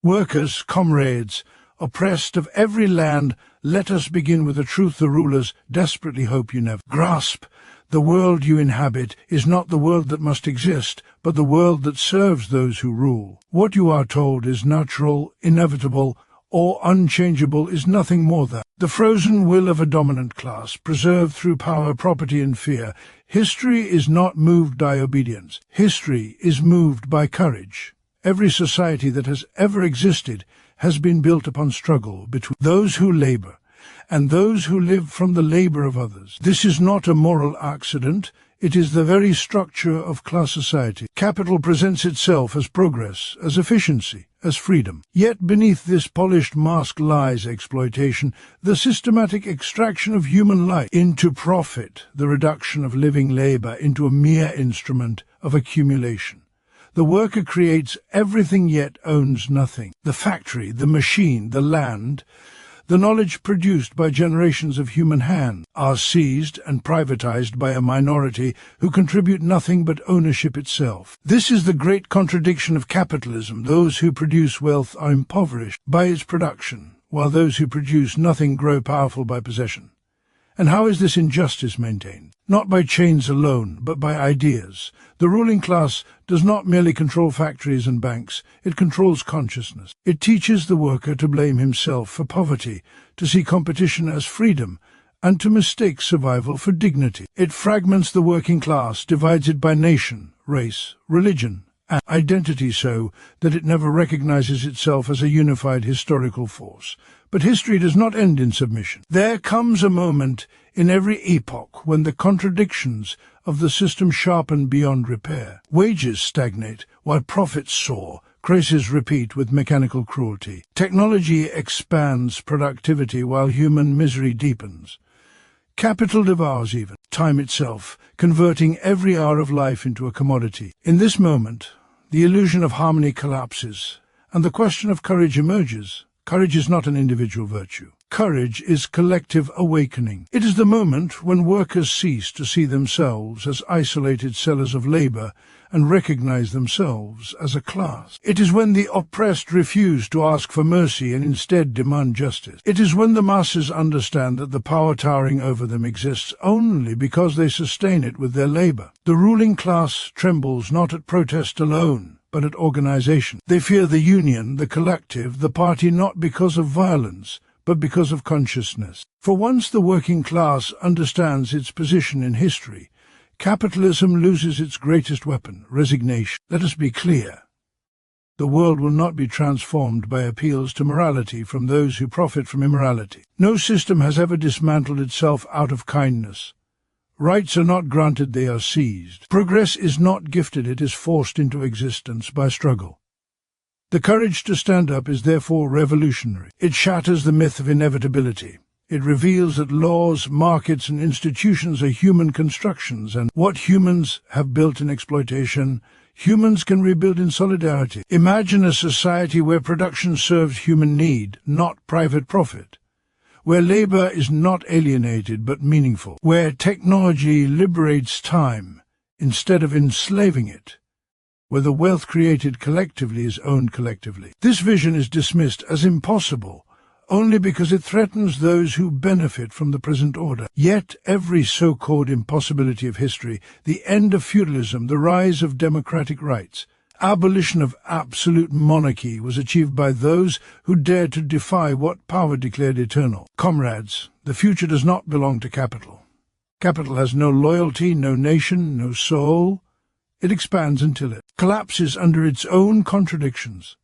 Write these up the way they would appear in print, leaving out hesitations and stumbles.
Workers, comrades, oppressed of every land, let us begin with a truth the rulers desperately hope you never grasp. The world you inhabit is not the world that must exist, but the world that serves those who rule. What you are told is natural, inevitable, or unchangeable is nothing more than the frozen will of a dominant class, preserved through power, property, and fear. History is not moved by obedience. History is moved by courage. Every society that has ever existed has been built upon struggle between those who labor and those who live from the labor of others. This is not a moral accident. It is the very structure of class society. Capital presents itself as progress, as efficiency, as freedom. Yet beneath this polished mask lies exploitation, the systematic extraction of human life into profit, the reduction of living labor into a mere instrument of accumulation. The worker creates everything yet owns nothing. The factory, the machine, the land, the knowledge produced by generations of human hands are seized and privatized by a minority who contribute nothing but ownership itself. This is the great contradiction of capitalism. Those who produce wealth are impoverished by its production, while those who produce nothing grow powerful by possession. And how is this injustice maintained? Not by chains alone, but by ideas. The ruling class does not merely control factories and banks, it controls consciousness. It teaches the worker to blame himself for poverty, to see competition as freedom, and to mistake survival for dignity. It fragments the working class, divides it by nation, race, religion, and identity so that it never recognizes itself as a unified historical force. But history does not end in submission. There comes a moment in every epoch when the contradictions of the system sharpen beyond repair. Wages stagnate while profits soar. Crises repeat with mechanical cruelty. Technology expands productivity while human misery deepens. Capital devours even time itself, converting every hour of life into a commodity. In this moment, the illusion of harmony collapses, and the question of courage emerges. Courage is not an individual virtue. Courage is collective awakening. It is the moment when workers cease to see themselves as isolated sellers of labor and recognize themselves as a class. It is when the oppressed refuse to ask for mercy and instead demand justice. It is when the masses understand that the power towering over them exists only because they sustain it with their labor. The ruling class trembles not at protest alone, but at organization. They fear the union, the collective, the party, not because of violence, but because of consciousness. For once the working class understands its position in history, capitalism loses its greatest weapon, resignation. Let us be clear. The world will not be transformed by appeals to morality from those who profit from immorality. No system has ever dismantled itself out of kindness. Rights are not granted, they are seized. Progress is not gifted, it is forced into existence by struggle. The courage to stand up is therefore revolutionary. It shatters the myth of inevitability. It reveals that laws, markets, and institutions are human constructions, and what humans have built in exploitation, humans can rebuild in solidarity. Imagine a society where production serves human need, not private profit, where labor is not alienated but meaningful, where technology liberates time instead of enslaving it, where the wealth created collectively is owned collectively. This vision is dismissed as impossible only because it threatens those who benefit from the present order. Yet every so-called impossibility of history, the end of feudalism, the rise of democratic rights, abolition of absolute monarchy was achieved by those who dared to defy what power declared eternal. Comrades, the future does not belong to capital. Capital has no loyalty, no nation, no soul. It expands until it collapses under its own contradictions.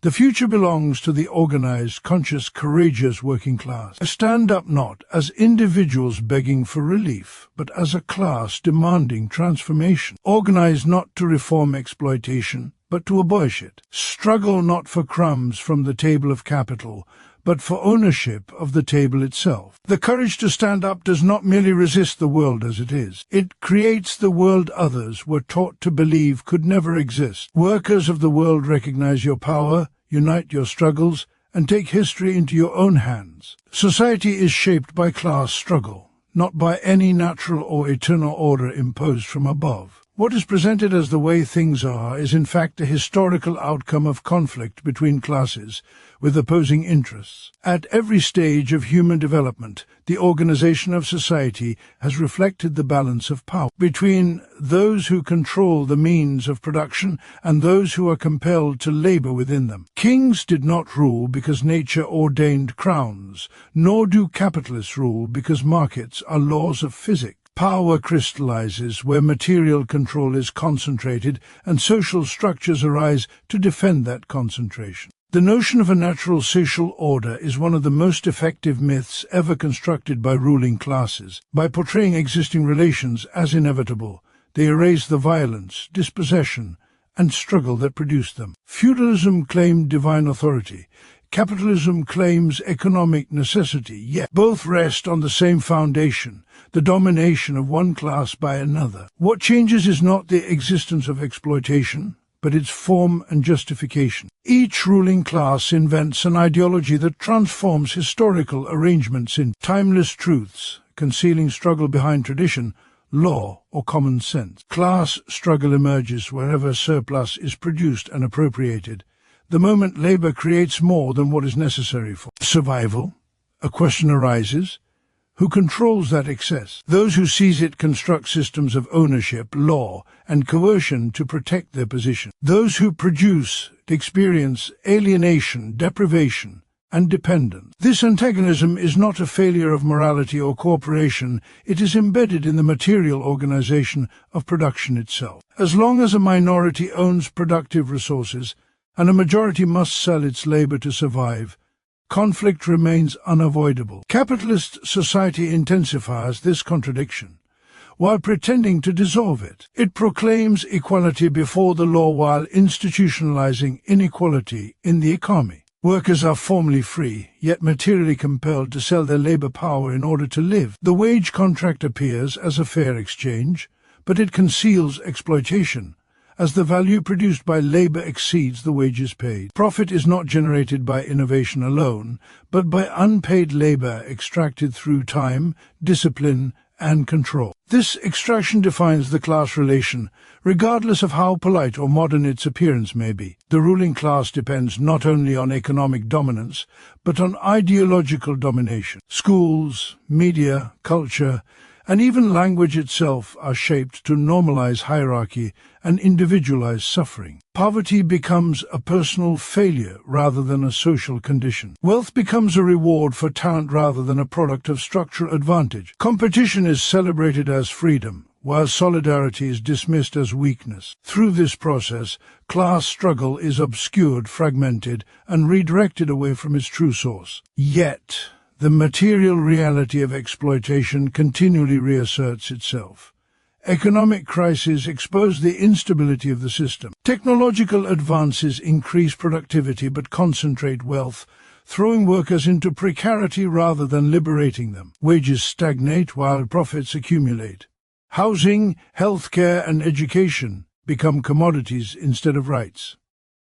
The future belongs to the organized, conscious, courageous working class. Stand up not as individuals begging for relief, but as a class demanding transformation. Organize not to reform exploitation, but to abolish it. Struggle not for crumbs from the table of capital, but for ownership of the table itself. The courage to stand up does not merely resist the world as it is. It creates the world others were taught to believe could never exist. Workers of the world, recognize your power, unite your struggles, and take history into your own hands. Society is shaped by class struggle, not by any natural or eternal order imposed from above. What is presented as the way things are is in fact a historical outcome of conflict between classes with opposing interests. At every stage of human development, the organization of society has reflected the balance of power between those who control the means of production and those who are compelled to labor within them. Kings did not rule because nature ordained crowns, nor do capitalists rule because markets are laws of physics. Power crystallizes where material control is concentrated, and social structures arise to defend that concentration. The notion of a natural social order is one of the most effective myths ever constructed by ruling classes. By portraying existing relations as inevitable, they erase the violence, dispossession, and struggle that produced them. Feudalism claimed divine authority. Capitalism claims economic necessity, yet both rest on the same foundation, the domination of one class by another. What changes is not the existence of exploitation, but its form and justification. Each ruling class invents an ideology that transforms historical arrangements into timeless truths, concealing struggle behind tradition, law, or common sense. Class struggle emerges wherever surplus is produced and appropriated. The moment labor creates more than what is necessary for survival, a question arises: who controls that excess? Those who seize it construct systems of ownership, law, and coercion to protect their position. Those who produce experience alienation, deprivation, and dependence. This antagonism is not a failure of morality or cooperation, it is embedded in the material organization of production itself. As long as a minority owns productive resources, and a majority must sell its labor to survive, conflict remains unavoidable. Capitalist society intensifies this contradiction, while pretending to dissolve it. It proclaims equality before the law while institutionalizing inequality in the economy. Workers are formally free, yet materially compelled to sell their labor power in order to live. The wage contract appears as a fair exchange, but it conceals exploitation, as the value produced by labor exceeds the wages paid. Profit is not generated by innovation alone, but by unpaid labor extracted through time, discipline, and control. This extraction defines the class relation, regardless of how polite or modern its appearance may be. The ruling class depends not only on economic dominance, but on ideological domination. Schools, media, culture, and even language itself are shaped to normalize hierarchy and individualize suffering. Poverty becomes a personal failure rather than a social condition. Wealth becomes a reward for talent rather than a product of structural advantage. Competition is celebrated as freedom, while solidarity is dismissed as weakness. Through this process, class struggle is obscured, fragmented, and redirected away from its true source. Yet, the material reality of exploitation continually reasserts itself. Economic crises expose the instability of the system. Technological advances increase productivity but concentrate wealth, throwing workers into precarity rather than liberating them. Wages stagnate while profits accumulate. Housing, healthcare, and education become commodities instead of rights.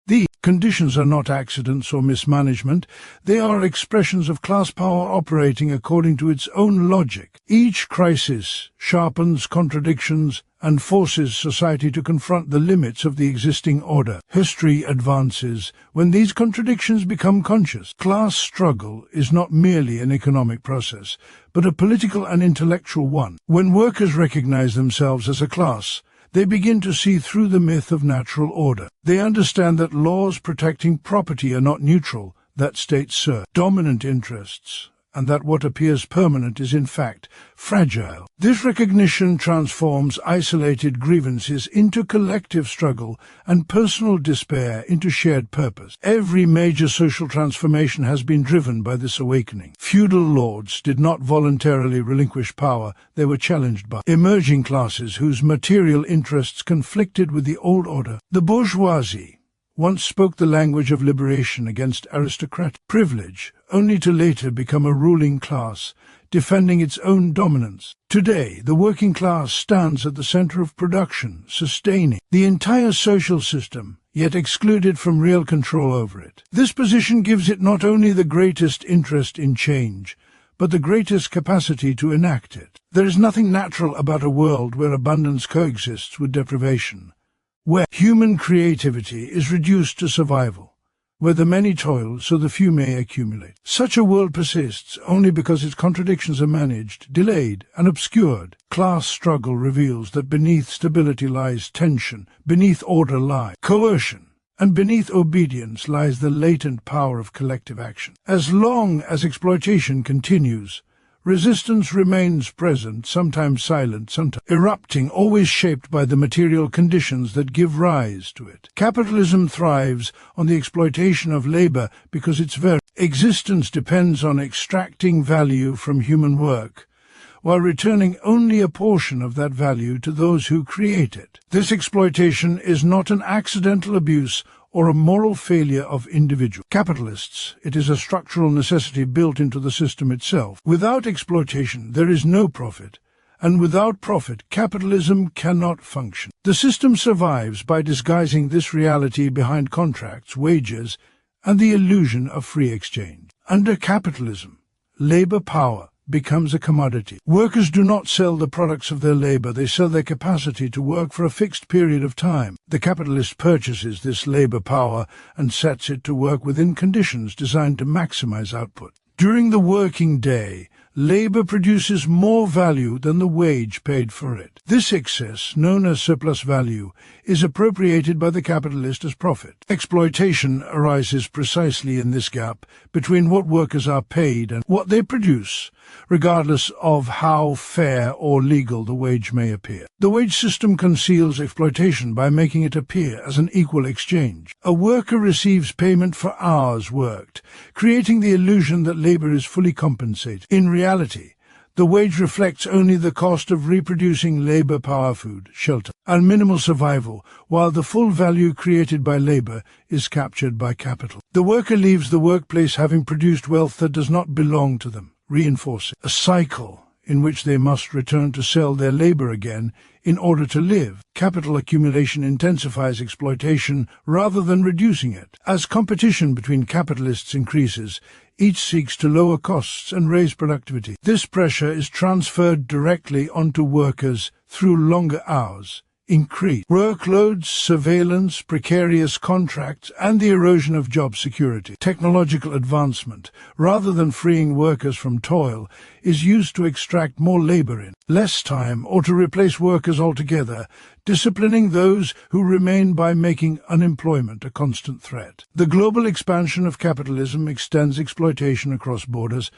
These conditions are not accidents or mismanagement, they are expressions of class power operating according to its own logic. Each crisis sharpens contradictions and forces society to confront the limits of the existing order. History advances when these contradictions become conscious. Class struggle is not merely an economic process, but a political and intellectual one. When workers recognize themselves as a class, they begin to see through the myth of natural order. They understand that laws protecting property are not neutral, that states serve dominant interests, and that what appears permanent is in fact fragile. This recognition transforms isolated grievances into collective struggle and personal despair into shared purpose. Every major social transformation has been driven by this awakening. Feudal lords did not voluntarily relinquish power, they were challenged by emerging classes whose material interests conflicted with the old order. The bourgeoisie once spoke the language of liberation against aristocratic privilege, only to later become a ruling class, defending its own dominance. Today, the working class stands at the center of production, sustaining the entire social system, yet excluded from real control over it. This position gives it not only the greatest interest in change, but the greatest capacity to enact it. There is nothing natural about a world where abundance coexists with deprivation, where human creativity is reduced to survival, where the many toil so the few may accumulate. Such a world persists only because its contradictions are managed, delayed, and obscured. Class struggle reveals that beneath stability lies tension, beneath order lies coercion, and beneath obedience lies the latent power of collective action. As long as exploitation continues, resistance remains present, sometimes silent, sometimes erupting, always shaped by the material conditions that give rise to it. Capitalism thrives on the exploitation of labor because its very existence depends on extracting value from human work, while returning only a portion of that value to those who create it. This exploitation is not an accidental abuse or a moral failure of individual capitalists. It is a structural necessity built into the system itself. Without exploitation, there is no profit, and without profit, capitalism cannot function. The system survives by disguising this reality behind contracts, wages, and the illusion of free exchange. Under capitalism, labor power becomes a commodity. Workers do not sell the products of their labor, they sell their capacity to work for a fixed period of time. The capitalist purchases this labor power and sets it to work within conditions designed to maximize output. During the working day, labor produces more value than the wage paid for it. This excess, known as surplus value, is appropriated by the capitalist as profit. Exploitation arises precisely in this gap between what workers are paid and what they produce, regardless of how fair or legal the wage may appear. The wage system conceals exploitation by making it appear as an equal exchange. A worker receives payment for hours worked, creating the illusion that labor is fully compensated. In reality, the wage reflects only the cost of reproducing labor power, food, shelter, and minimal survival, while the full value created by labor is captured by capital. The worker leaves the workplace having produced wealth that does not belong to them, reinforcing a cycle in which they must return to sell their labor again in order to live. Capital accumulation intensifies exploitation rather than reducing it. As competition between capitalists increases, each seeks to lower costs and raise productivity. This pressure is transferred directly onto workers through longer hours, increased workloads, surveillance, precarious contracts, and the erosion of job security. Technological advancement, rather than freeing workers from toil, is used to extract more labor in less time or to replace workers altogether, disciplining those who remain by making unemployment a constant threat. The global expansion of capitalism extends exploitation across borders,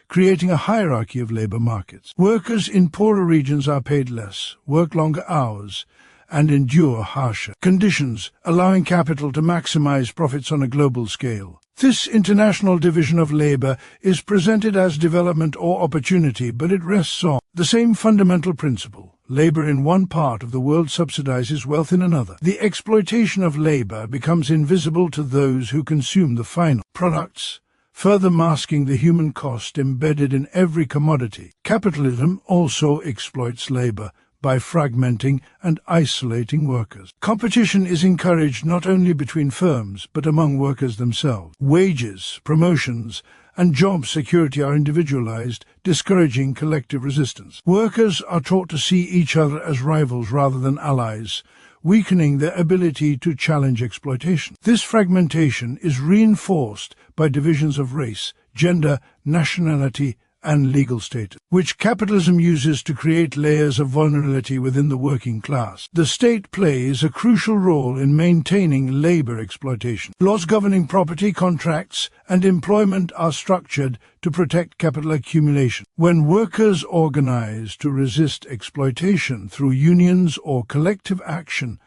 creating a hierarchy of labor markets. Workers in poorer regions are paid less, work longer hours, and endure harsher conditions, allowing capital to maximize profits on a global scale. This international division of labor is presented as development or opportunity, but it rests on the same fundamental principle. Labor in one part of the world subsidizes wealth in another. The exploitation of labor becomes invisible to those who consume the final products, further masking the human cost embedded in every commodity. Capitalism also exploits labor by fragmenting and isolating workers. Competition is encouraged not only between firms, but among workers themselves. Wages, promotions, and job security are individualized, discouraging collective resistance. Workers are taught to see each other as rivals rather than allies, weakening their ability to challenge exploitation. This fragmentation is reinforced by divisions of race, gender, nationality, and legal status, which capitalism uses to create layers of vulnerability within the working class. The state plays a crucial role in maintaining labor exploitation. Laws governing property, contracts, and employment are structured to protect capital accumulation. When workers organize to resist exploitation through unions or collective action,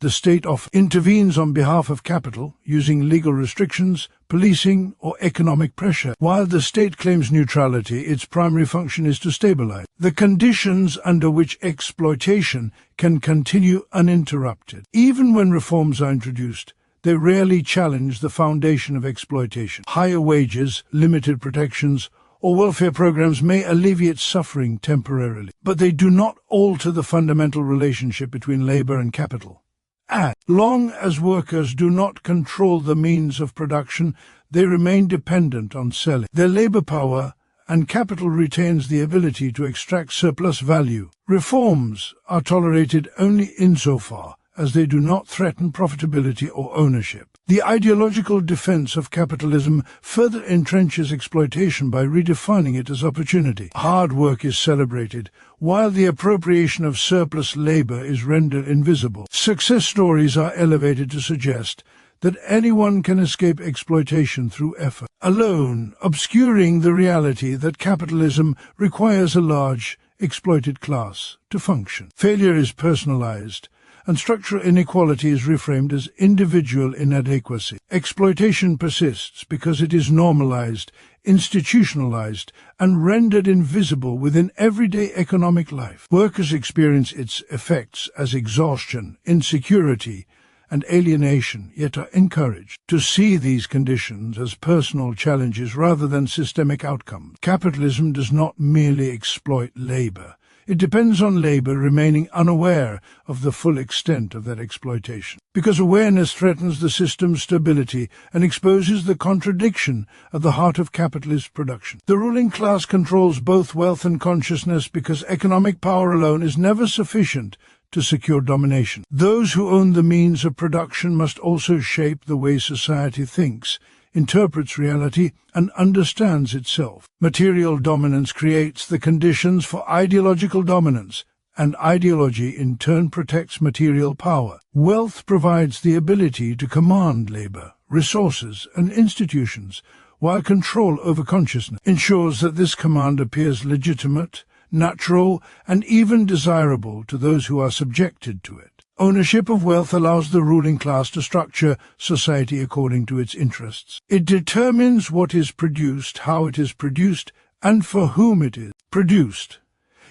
the state often intervenes on behalf of capital, using legal restrictions, policing, or economic pressure. While the state claims neutrality, its primary function is to stabilize the conditions under which exploitation can continue uninterrupted. Even when reforms are introduced, they rarely challenge the foundation of exploitation. Higher wages, limited protections, or welfare programs may alleviate suffering temporarily, but they do not alter the fundamental relationship between labor and capital. As long as workers do not control the means of production, they remain dependent on selling their labor power and capital retains the ability to extract surplus value. Reforms are tolerated only insofar as they do not threaten profitability or ownership. The ideological defense of capitalism further entrenches exploitation by redefining it as opportunity. Hard work is celebrated, while the appropriation of surplus labor is rendered invisible. Success stories are elevated to suggest that anyone can escape exploitation through effort alone, obscuring the reality that capitalism requires a large, exploited class to function. Failure is personalized, and structural inequality is reframed as individual inadequacy. Exploitation persists because it is normalized, institutionalized, and rendered invisible within everyday economic life. Workers experience its effects as exhaustion, insecurity, and alienation, yet are encouraged to see these conditions as personal challenges rather than systemic outcomes. Capitalism does not merely exploit labor. It depends on labor remaining unaware of the full extent of that exploitation, because awareness threatens the system's stability and exposes the contradiction at the heart of capitalist production. The ruling class controls both wealth and consciousness because economic power alone is never sufficient to secure domination. Those who own the means of production must also shape the way society thinks, interprets reality, and understands itself. Material dominance creates the conditions for ideological dominance, and ideology in turn protects material power. Wealth provides the ability to command labor, resources, and institutions, while control over consciousness ensures that this command appears legitimate, natural, and even desirable to those who are subjected to it. Ownership of wealth allows the ruling class to structure society according to its interests. It determines what is produced, how it is produced, and for whom it is produced.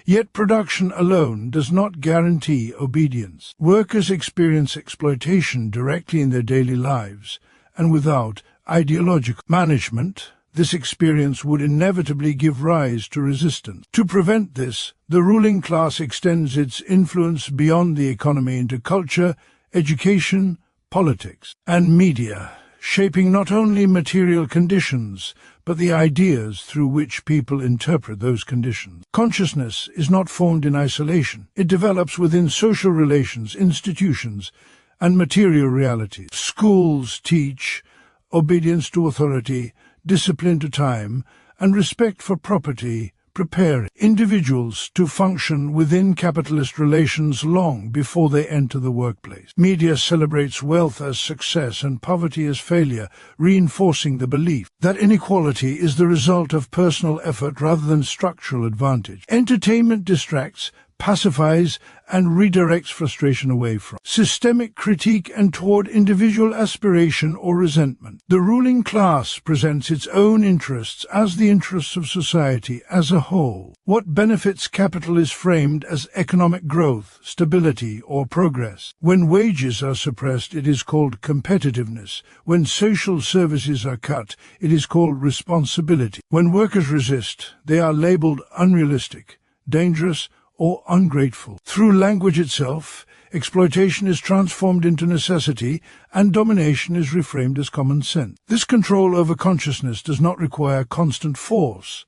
Yet production alone does not guarantee obedience. Workers experience exploitation directly in their daily lives, and without ideological management, this experience would inevitably give rise to resistance. To prevent this, the ruling class extends its influence beyond the economy into culture, education, politics, and media, shaping not only material conditions, but the ideas through which people interpret those conditions. Consciousness is not formed in isolation. It develops within social relations, institutions, and material realities. Schools teach obedience to authority, discipline to time, and respect for property, prepare individuals to function within capitalist relations long before they enter the workplace. Media celebrates wealth as success and poverty as failure, reinforcing the belief that inequality is the result of personal effort rather than structural advantage. Entertainment distracts, pacifies, and redirects frustration away from systemic critique and toward individual aspiration or resentment. The ruling class presents its own interests as the interests of society as a whole. What benefits capital is framed as economic growth, stability, or progress. When wages are suppressed, it is called competitiveness. When social services are cut, it is called responsibility. When workers resist, they are labeled unrealistic, dangerous, or ungrateful. Through language itself, exploitation is transformed into necessity, and domination is reframed as common sense. This control over consciousness does not require constant force.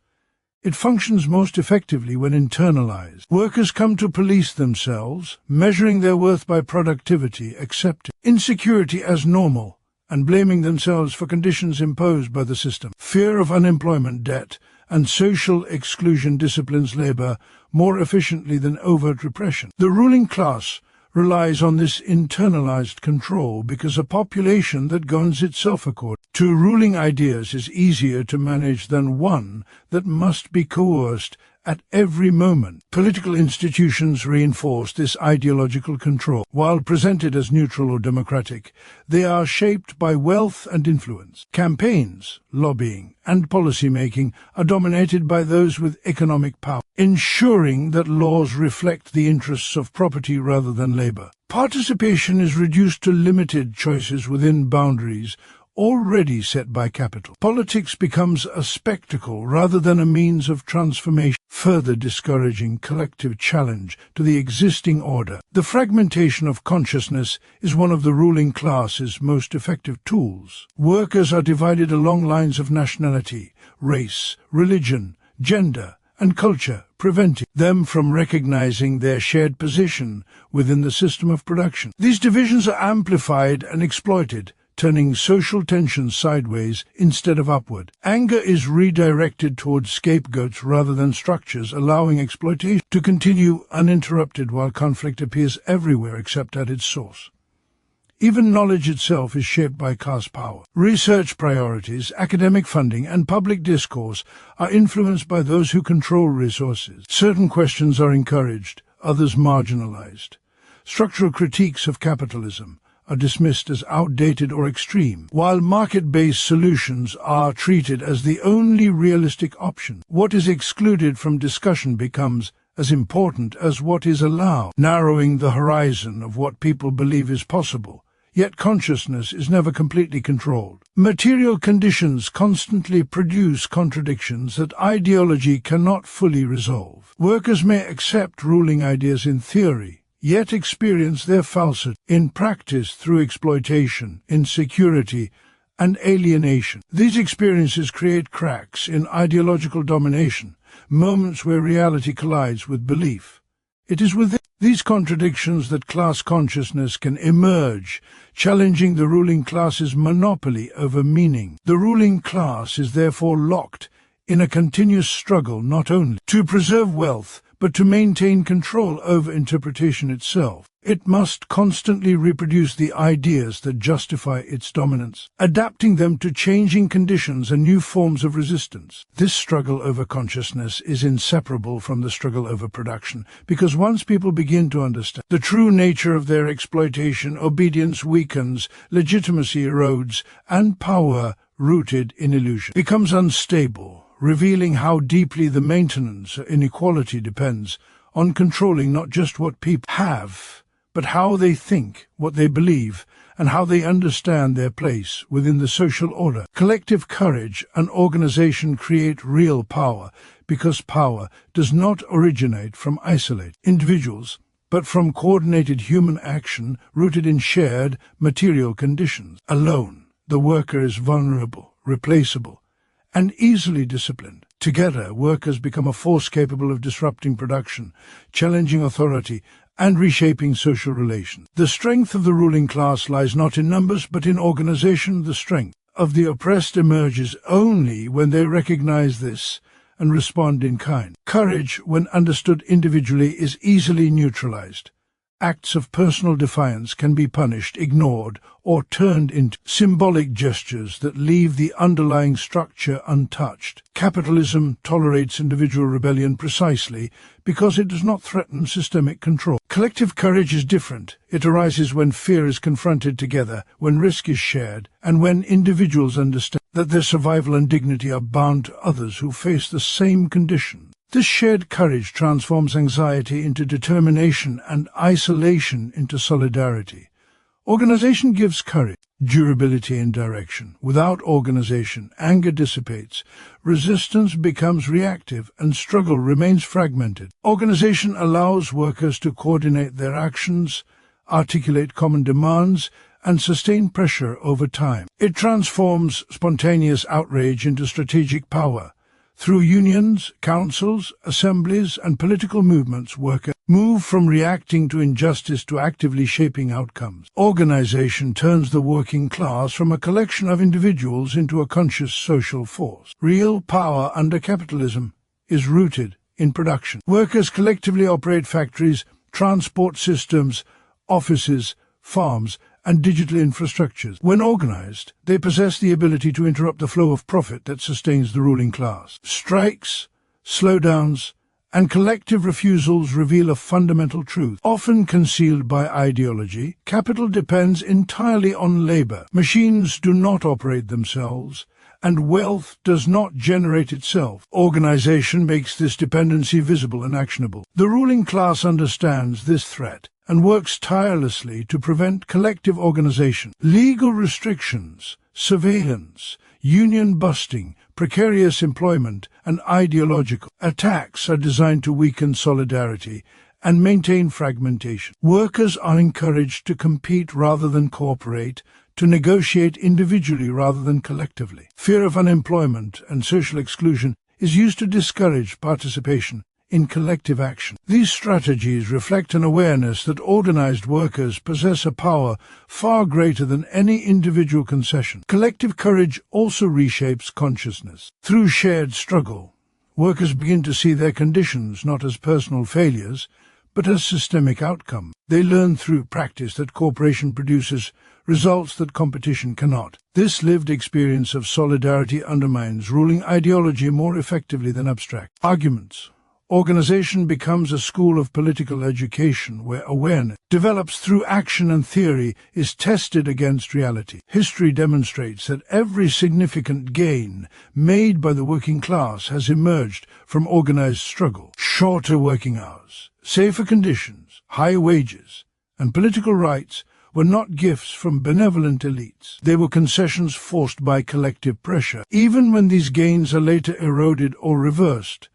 It functions most effectively when internalized. Workers come to police themselves, measuring their worth by productivity, accepting insecurity as normal, and blaming themselves for conditions imposed by the system. Fear of unemployment, debt, and social exclusion disciplines labor more efficiently than overt repression. The ruling class relies on this internalized control because a population that governs itself according to ruling ideas is easier to manage than one that must be coerced at every moment. Political institutions reinforce this ideological control. While presented as neutral or democratic, they are shaped by wealth and influence. Campaigns, lobbying, and policy-making are dominated by those with economic power, ensuring that laws reflect the interests of property rather than labor. Participation is reduced to limited choices within boundaries already set by capital. Politics becomes a spectacle rather than a means of transformation, further discouraging collective challenge to the existing order. The fragmentation of consciousness is one of the ruling class's most effective tools. Workers are divided along lines of nationality, race, religion, gender, and culture, preventing them from recognizing their shared position within the system of production. These divisions are amplified and exploited, turning social tensions sideways instead of upward. Anger is redirected towards scapegoats rather than structures, allowing exploitation to continue uninterrupted while conflict appears everywhere except at its source. Even knowledge itself is shaped by caste power. Research priorities, academic funding, and public discourse are influenced by those who control resources. Certain questions are encouraged, others marginalized. Structural critiques of capitalism are dismissed as outdated or extreme, while market-based solutions are treated as the only realistic option. What is excluded from discussion becomes as important as what is allowed, narrowing the horizon of what people believe is possible. Yet consciousness is never completely controlled. Material conditions constantly produce contradictions that ideology cannot fully resolve. Workers may accept ruling ideas in theory, yet experience their falsity in practice through exploitation, insecurity, and alienation. These experiences create cracks in ideological domination, moments where reality collides with belief. It is within these contradictions that class consciousness can emerge, challenging the ruling class's monopoly over meaning. The ruling class is therefore locked in a continuous struggle not only to preserve wealth, but to maintain control over interpretation itself. It must constantly reproduce the ideas that justify its dominance, adapting them to changing conditions and new forms of resistance. This struggle over consciousness is inseparable from the struggle over production, because once people begin to understand the true nature of their exploitation, obedience weakens, legitimacy erodes, and power, rooted in illusion, becomes unstable, revealing how deeply the maintenance of inequality depends on controlling not just what people have, but how they think, what they believe, and how they understand their place within the social order. Collective courage and organization create real power, because power does not originate from isolated individuals, but from coordinated human action rooted in shared material conditions. Alone, the worker is vulnerable, replaceable, and easily disciplined. Together, workers become a force capable of disrupting production, challenging authority, and reshaping social relations. The strength of the ruling class lies not in numbers, but in organization. The strength of the oppressed emerges only when they recognize this and respond in kind. Courage, when understood individually, is easily neutralized. Acts of personal defiance can be punished, ignored, or turned into symbolic gestures that leave the underlying structure untouched. Capitalism tolerates individual rebellion precisely because it does not threaten systemic control. Collective courage is different. It arises when fear is confronted together, when risk is shared, and when individuals understand that their survival and dignity are bound to others who face the same conditions. This shared courage transforms anxiety into determination and isolation into solidarity. Organization gives courage, durability, and direction. Without organization, anger dissipates, resistance becomes reactive, and struggle remains fragmented. Organization allows workers to coordinate their actions, articulate common demands, and sustain pressure over time. It transforms spontaneous outrage into strategic power. Through unions, councils, assemblies, and political movements, workers move from reacting to injustice to actively shaping outcomes. Organization turns the working class from a collection of individuals into a conscious social force. Real power under capitalism is rooted in production. Workers collectively operate factories, transport systems, offices, farms, and digital infrastructures. When organized, they possess the ability to interrupt the flow of profit that sustains the ruling class. Strikes, slowdowns, and collective refusals reveal a fundamental truth. Often concealed by ideology, capital depends entirely on labor. Machines do not operate themselves, and wealth does not generate itself. Organization makes this dependency visible and actionable. The ruling class understands this threat and works tirelessly to prevent collective organization. Legal restrictions, surveillance, union busting, precarious employment, and ideological attacks are designed to weaken solidarity and maintain fragmentation. Workers are encouraged to compete rather than cooperate, to negotiate individually rather than collectively. Fear of unemployment and social exclusion is used to discourage participation in collective action. These strategies reflect an awareness that organized workers possess a power far greater than any individual concession. Collective courage also reshapes consciousness. Through shared struggle, workers begin to see their conditions not as personal failures, but as systemic outcome. They learn through practice that cooperation produces results that competition cannot. This lived experience of solidarity undermines ruling ideology more effectively than abstract arguments. Organization becomes a school of political education where awareness, developed through action and theory, is tested against reality. History demonstrates that every significant gain made by the working class has emerged from organized struggle. Shorter working hours, safer conditions, high wages, and political rights were not gifts from benevolent elites. They were concessions forced by collective pressure. Even when these gains are later eroded or reversed,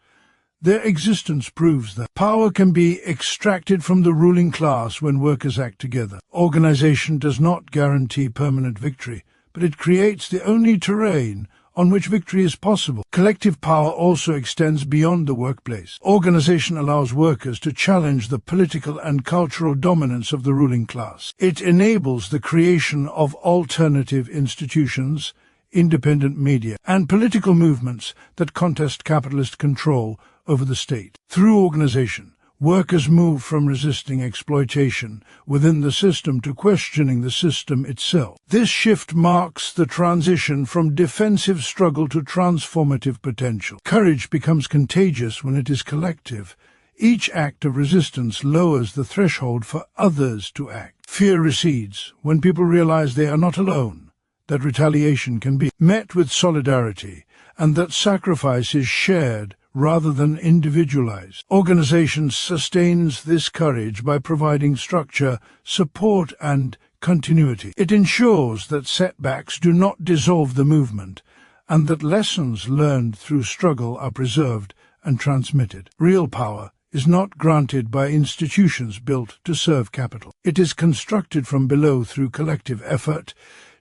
their existence proves that power can be extracted from the ruling class when workers act together. Organization does not guarantee permanent victory, but it creates the only terrain on which victory is possible. Collective power also extends beyond the workplace. Organization allows workers to challenge the political and cultural dominance of the ruling class. It enables the creation of alternative institutions, independent media, and political movements that contest capitalist control over the state. Through organization, workers move from resisting exploitation within the system to questioning the system itself. This shift marks the transition from defensive struggle to transformative potential. Courage becomes contagious when it is collective. Each act of resistance lowers the threshold for others to act. Fear recedes when people realize they are not alone, that retaliation can be met with solidarity, and that sacrifice is shared rather than individualized. Organization sustains this courage by providing structure, support, and continuity. It ensures that setbacks do not dissolve the movement, and that lessons learned through struggle are preserved and transmitted. Real power is not granted by institutions built to serve capital. It is constructed from below through collective effort,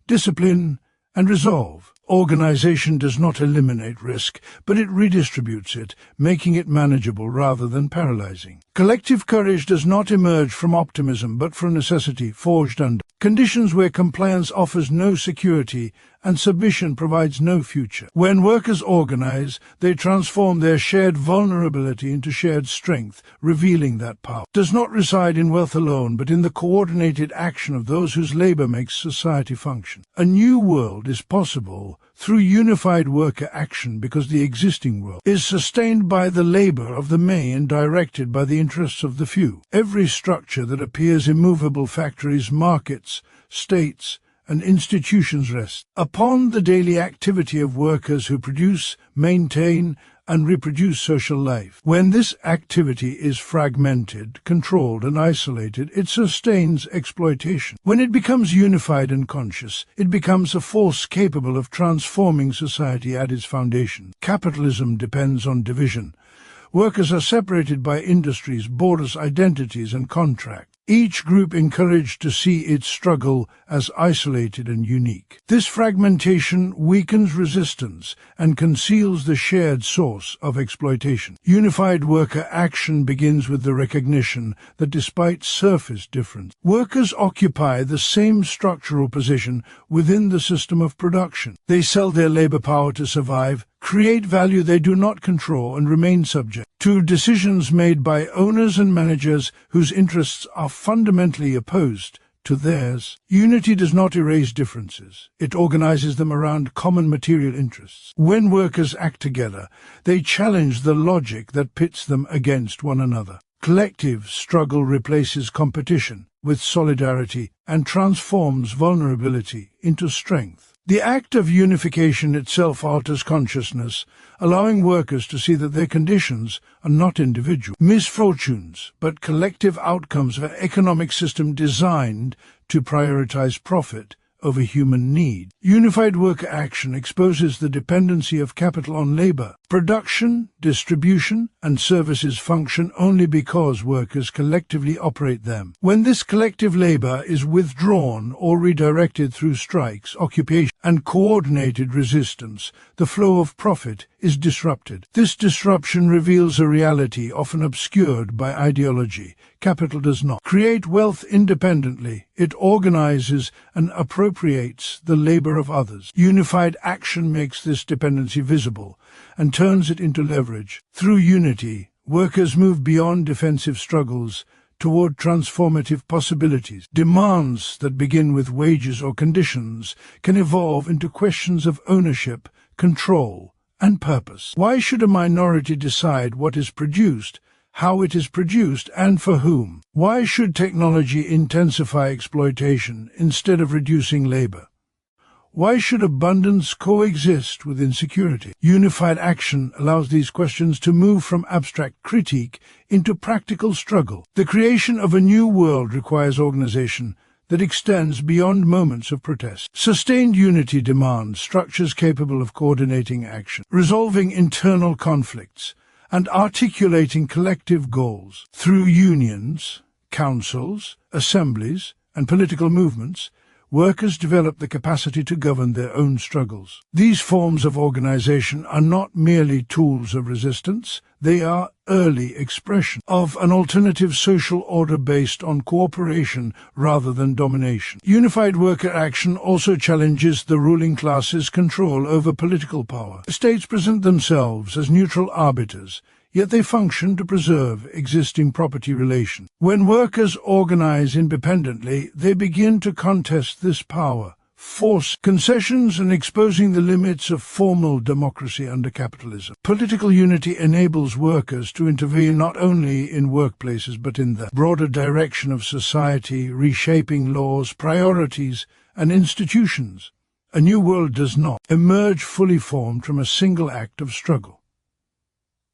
discipline, and resolve. Organization does not eliminate risk, but it redistributes it, making it manageable rather than paralyzing. Collective courage does not emerge from optimism, but from necessity forged under conditions where compliance offers no security and submission provides no future. When workers organize, they transform their shared vulnerability into shared strength, revealing that power does not reside in wealth alone, but in the coordinated action of those whose labor makes society function. A new world is possible through unified worker action because the existing world is sustained by the labor of the many and directed by the interests of the few. Every structure that appears immovable, factories, markets, states, and institutions rest upon the daily activity of workers who produce, maintain, and reproduce social life. When this activity is fragmented, controlled, and isolated, it sustains exploitation. When it becomes unified and conscious, it becomes a force capable of transforming society at its foundation. Capitalism depends on division. Workers are separated by industries, borders, identities, and contracts. Each group encouraged to see its struggle as isolated and unique. This fragmentation weakens resistance and conceals the shared source of exploitation. Unified worker action begins with the recognition that despite surface difference, workers occupy the same structural position within the system of production. They sell their labor power to survive, create value they do not control, and remain subject to decisions made by owners and managers whose interests are fundamentally opposed to theirs. Unity does not erase differences. It organizes them around common material interests. When workers act together, they challenge the logic that pits them against one another. Collective struggle replaces competition with solidarity and transforms vulnerability into strength. The act of unification itself alters consciousness, allowing workers to see that their conditions are not individual misfortunes, but collective outcomes of an economic system designed to prioritize profit over human need. Unified worker action exposes the dependency of capital on labor. Production, distribution, and services function only because workers collectively operate them. When this collective labor is withdrawn or redirected through strikes, occupation, and coordinated resistance, the flow of profit is disrupted. This disruption reveals a reality often obscured by ideology. Capital does not create wealth independently. It organizes and appropriates the labor of others. Unified action makes this dependency visible and turns it into leverage. Through unity, workers move beyond defensive struggles toward transformative possibilities. Demands that begin with wages or conditions can evolve into questions of ownership, control, and purpose. Why should a minority decide what is produced, how it is produced, and for whom? Why should technology intensify exploitation instead of reducing labor? Why should abundance coexist with insecurity? Unified action allows these questions to move from abstract critique into practical struggle. The creation of a new world requires organization that extends beyond moments of protest. Sustained unity demands structures capable of coordinating action, resolving internal conflicts, and articulating collective goals. Through unions, councils, assemblies, and political movements, workers develop the capacity to govern their own struggles. These forms of organization are not merely tools of resistance, they are early expression of an alternative social order based on cooperation rather than domination. Unified worker action also challenges the ruling class's control over political power. States present themselves as neutral arbiters, yet they function to preserve existing property relations. When workers organize independently, they begin to contest this power, force concessions, and exposing the limits of formal democracy under capitalism. Political unity enables workers to intervene not only in workplaces but in the broader direction of society, reshaping laws, priorities, and institutions. A new world does not emerge fully formed from a single act of struggle.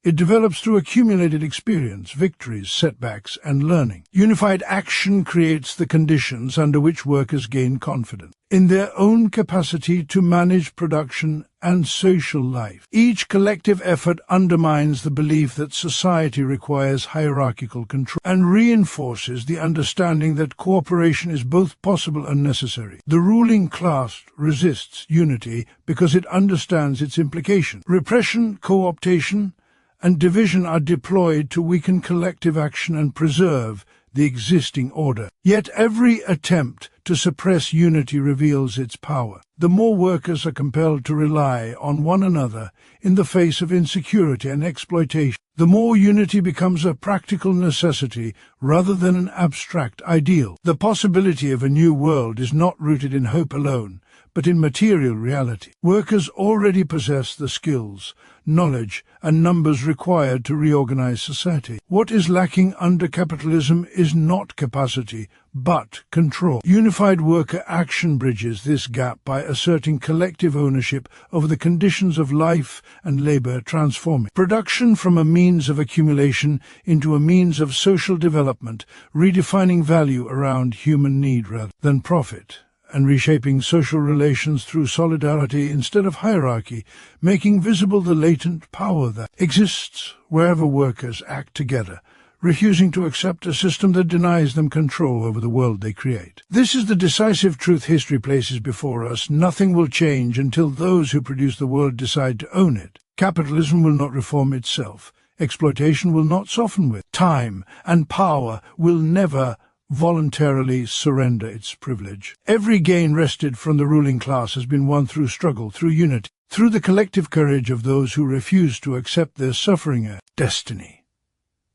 It develops through accumulated experience, victories, setbacks, and learning. Unified action creates the conditions under which workers gain confidence in their own capacity to manage production and social life. Each collective effort undermines the belief that society requires hierarchical control and reinforces the understanding that cooperation is both possible and necessary. The ruling class resists unity because it understands its implication. Repression, co-optation, and division are deployed to weaken collective action and preserve the existing order. Yet every attempt to suppress unity reveals its power. The more workers are compelled to rely on one another in the face of insecurity and exploitation, the more unity becomes a practical necessity rather than an abstract ideal. The possibility of a new world is not rooted in hope alone, but in material reality. Workers already possess the skills, knowledge, and numbers required to reorganize society. What is lacking under capitalism is not capacity, but control. Unified worker action bridges this gap by asserting collective ownership over the conditions of life and labor, transforming production from a means of accumulation into a means of social development, redefining value around human need rather than profit, and reshaping social relations through solidarity instead of hierarchy, making visible the latent power that exists wherever workers act together, refusing to accept a system that denies them control over the world they create. This is the decisive truth history places before us. Nothing will change until those who produce the world decide to own it. Capitalism will not reform itself. Exploitation will not soften with time, and power will never voluntarily surrender its privilege. Every gain wrested from the ruling class has been won through struggle, through unity, through the collective courage of those who refuse to accept their suffering as destiny.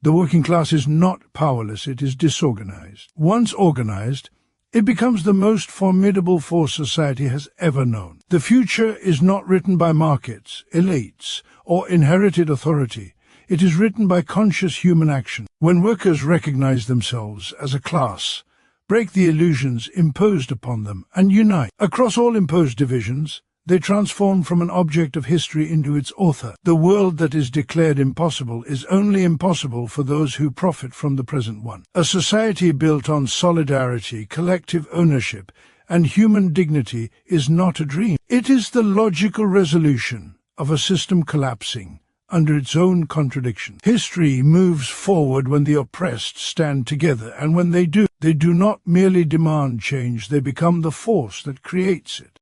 The working class is not powerless, it is disorganized. Once organized, it becomes the most formidable force society has ever known. The future is not written by markets, elites, or inherited authority. It is written by conscious human action. When workers recognize themselves as a class, break the illusions imposed upon them, and unite across all imposed divisions, they transform from an object of history into its author. The world that is declared impossible is only impossible for those who profit from the present one. A society built on solidarity, collective ownership, and human dignity is not a dream. It is the logical resolution of a system collapsing, under its own contradiction. History moves forward when the oppressed stand together, and when they do not merely demand change, they become the force that creates it.